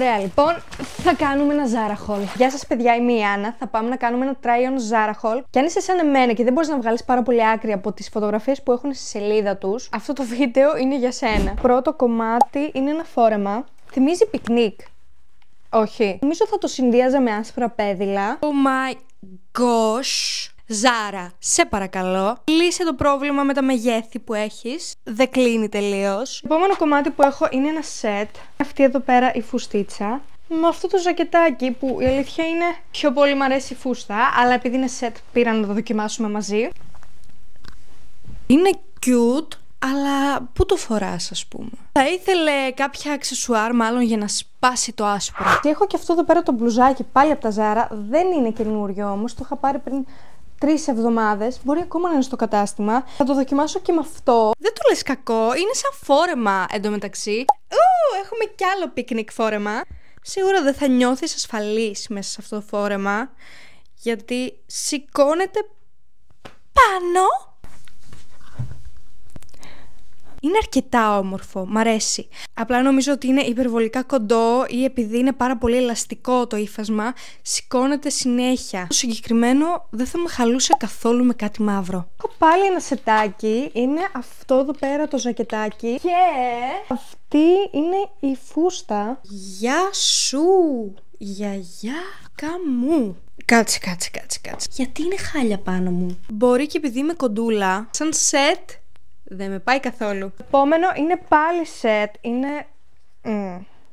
Ωραία, λοιπόν, θα κάνουμε ένα Zara haul. Γεια σας, παιδιά, είμαι η Άννα. Θα πάμε να κάνουμε ένα try-on Zara haul. Και αν είσαι σαν εμένα και δεν μπορείς να βγάλεις πάρα πολύ άκρη από τις φωτογραφίες που έχουν στη σελίδα τους, αυτό το βίντεο είναι για σένα. Πρώτο κομμάτι είναι ένα φόρεμα. Θυμίζει πικνίκ. Όχι. Νομίζω θα το συνδύαζα με άσπρα πέδιλα. Oh my gosh. Zara, σε παρακαλώ, λύσε το πρόβλημα με τα μεγέθη που έχεις. Δεν κλείνει τελείως. Το επόμενο κομμάτι που έχω είναι ένα σετ. Αυτή εδώ πέρα η φουστίτσα. Με αυτό το ζακετάκι που η αλήθεια είναι πιο πολύ μου αρέσει η φούστα, αλλά επειδή είναι σετ πήρα να το δοκιμάσουμε μαζί. Είναι cute, αλλά πού το φοράς, ας πούμε? Θα ήθελε κάποια αξεσουάρ μάλλον για να σπάσει το άσπρο. Και έχω και αυτό εδώ πέρα το μπλουζάκι πάλι από τα Zara. Δεν είναι καινούριο όμως, το είχα πάρει πριν 3 εβδομάδες, μπορεί ακόμα να είναι στο κατάστημα. Θα το δοκιμάσω και με αυτό. Δεν το λες κακό, είναι σαν φόρεμα εντωμεταξύ. Έχουμε κι άλλο πικνικ φόρεμα. Σίγουρα δεν θα νιώθεις ασφαλής μέσα σε αυτό το φόρεμα, γιατί σηκώνεται πάνω. Είναι αρκετά όμορφο, μ' αρέσει. Απλά νομίζω ότι είναι υπερβολικά κοντό ή επειδή είναι πάρα πολύ ελαστικό το ύφασμα, σηκώνεται συνέχεια. Το συγκεκριμένο δεν θα με χαλούσε καθόλου με κάτι μαύρο. Έχω πάλι ένα σετάκι, είναι αυτό εδώ πέρα το ζακετάκι και αυτή είναι η φούστα. Γεια σου, γιαγιάκα μου. Κάτσε. Γιατί είναι χάλια πάνω μου? Μπορεί και επειδή είμαι κοντούλα, σαν σετ δεν με πάει καθόλου. Το επόμενο είναι πάλι σετ.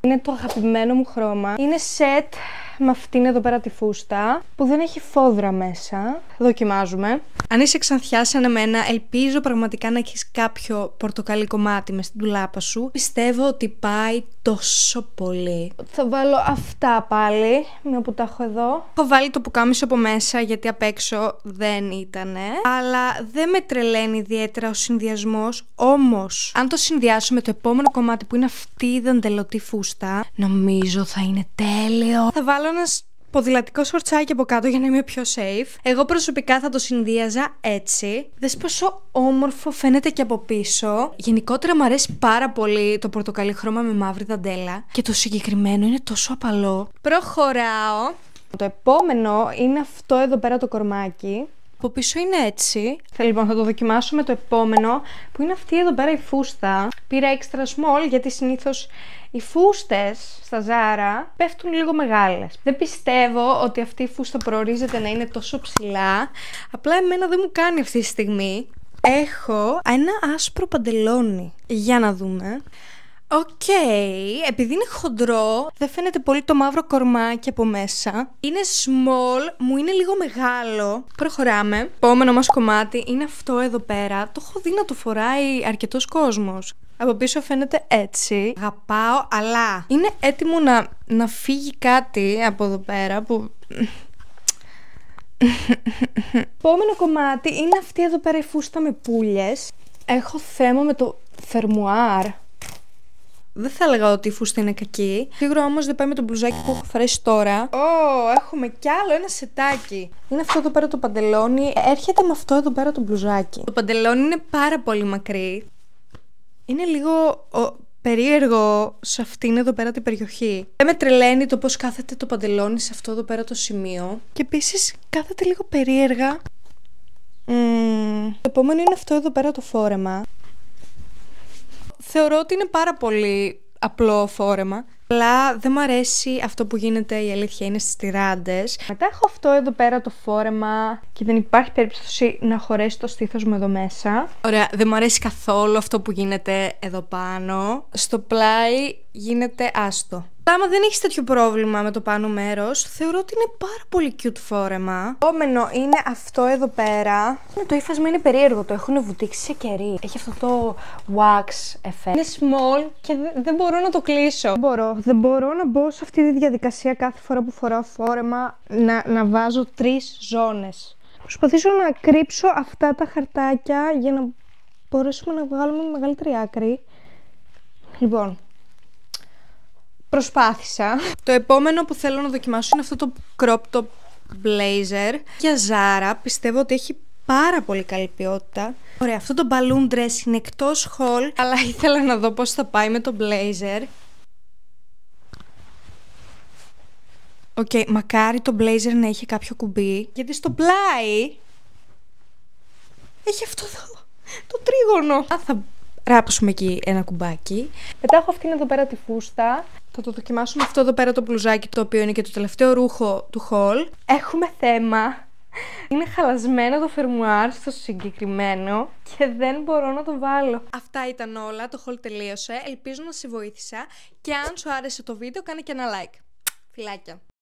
Είναι το αγαπημένο μου χρώμα. Είναι σετ με αυτήν εδώ πέρα τη φούστα που δεν έχει φόδρα μέσα. Δοκιμάζουμε. Αν είσαι ξανθιά σαν εμένα, ελπίζω πραγματικά να έχεις κάποιο πορτοκαλί κομμάτι μες στην ντουλάπα σου. Πιστεύω ότι πάει τόσο πολύ. Θα βάλω αυτά πάλι, μια που τα έχω εδώ. Έχω βάλει το πουκάμισο από μέσα γιατί απ' έξω δεν ήτανε. Αλλά δεν με τρελαίνει ιδιαίτερα ο συνδυασμός. Όμως, αν το συνδυάσω με το επόμενο κομμάτι που είναι αυτή η δαντελωτή φούστα, νομίζω θα είναι τέλειο. Θα βάλω ένα ποδηλατικό σορτσάκι από κάτω για να είμαι πιο safe. Εγώ προσωπικά θα το συνδύαζα έτσι. Δες πόσο όμορφο φαίνεται και από πίσω. Γενικότερα μου αρέσει πάρα πολύ το πορτοκαλί χρώμα με μαύρη δαντέλα. Και το συγκεκριμένο είναι τόσο απαλό. Προχωράω. Το επόμενο είναι αυτό εδώ πέρα το κορμάκι. Από πίσω είναι έτσι. Λοιπόν, θα το δοκιμάσω με το επόμενο που είναι αυτή εδώ πέρα η φούστα. Πήρα extra small γιατί συνήθως οι φούστες στα Zara πέφτουν λίγο μεγάλες. Δεν πιστεύω ότι αυτή η φούστα προορίζεται να είναι τόσο ψηλά. Απλά εμένα δεν μου κάνει αυτή τη στιγμή. Έχω ένα άσπρο παντελόνι. Για να δούμε. Οκ, επειδή είναι χοντρό, δεν φαίνεται πολύ το μαύρο κορμάκι από μέσα. Είναι small, μου είναι λίγο μεγάλο. Προχωράμε. Επόμενο μας κομμάτι είναι αυτό εδώ πέρα. Το έχω δει να το φοράει αρκετός κόσμος. Από πίσω φαίνεται έτσι. Αγαπάω, αλλά είναι έτοιμο να φύγει κάτι από εδώ πέρα που... Επόμενο κομμάτι είναι αυτή εδώ πέρα η φούστα με πουλιές. Έχω θέμα με το φερμουάρ. Δεν θα έλεγα ότι η φούστα είναι κακή. Σίγουρα όμως δεν πάει με το μπλουζάκι που έχω φορέσει τώρα. Έχουμε κι άλλο ένα σετάκι. Είναι αυτό εδώ πέρα το παντελόνι. Έρχεται με αυτό εδώ πέρα το μπλουζάκι. Το παντελόνι είναι πάρα πολύ μακρύ. Είναι λίγο περίεργο σε αυτήν εδώ πέρα την περιοχή. Δεν με τρελαίνει το πώς κάθεται το παντελόνι σε αυτό εδώ πέρα το σημείο. Και επίσης κάθεται λίγο περίεργα. Το επόμενο είναι αυτό εδώ πέρα το φόρεμα. Θεωρώ ότι είναι πάρα πολύ απλό φόρεμα. Αλλά δεν μου αρέσει αυτό που γίνεται, η αλήθεια είναι στις τυράντες. Μετά έχω αυτό εδώ πέρα το φόρεμα και δεν υπάρχει περίπτωση να χωρέσει το στήθος μου εδώ μέσα. Ωραία, δεν μου αρέσει καθόλου αυτό που γίνεται εδώ πάνω. Στο πλάι γίνεται άστο. Άμα δεν έχεις τέτοιο πρόβλημα με το πάνω μέρος, θεωρώ ότι είναι πάρα πολύ cute φόρεμα. Το επόμενο είναι αυτό εδώ πέρα. Το ύφασμα είναι περίεργο, το έχουν βουτήξει σε κερί. Έχει αυτό το wax effect. Είναι small και δεν μπορώ να το κλείσω. Δεν μπορώ να μπω σε αυτή τη διαδικασία κάθε φορά που φοράω φόρεμα να βάζω 3 ζώνες. Προσπαθήσω να κρύψω αυτά τα χαρτάκια για να μπορέσουμε να βγάλουμε μεγαλύτερη άκρη. Λοιπόν, προσπάθησα. Το επόμενο που θέλω να δοκιμάσω είναι αυτό το crop top blazer για Zara. Πιστεύω ότι έχει πάρα πολύ καλή ποιότητα. Ωραία, αυτό το balloon dress είναι εκτός haul, αλλά ήθελα να δω πώς θα πάει με το blazer. Οκ, μακάρι το blazer να είχε κάποιο κουμπί, γιατί στο πλάι έχει αυτό το τρίγωνο. Θα ράψουμε εκεί ένα κουμπάκι. Μετά έχω αυτήν εδώ πέρα τη φούστα. Θα το δοκιμάσουμε αυτό εδώ πέρα το μπλουζάκι, το οποίο είναι και το τελευταίο ρούχο του haul. Έχουμε θέμα. Είναι χαλασμένο το φερμουάρ στο συγκεκριμένο και δεν μπορώ να το βάλω. Αυτά ήταν όλα, το haul τελείωσε. Ελπίζω να σε βοήθησα και αν σου άρεσε το βίντεο κάνε και ένα like. Φιλάκια.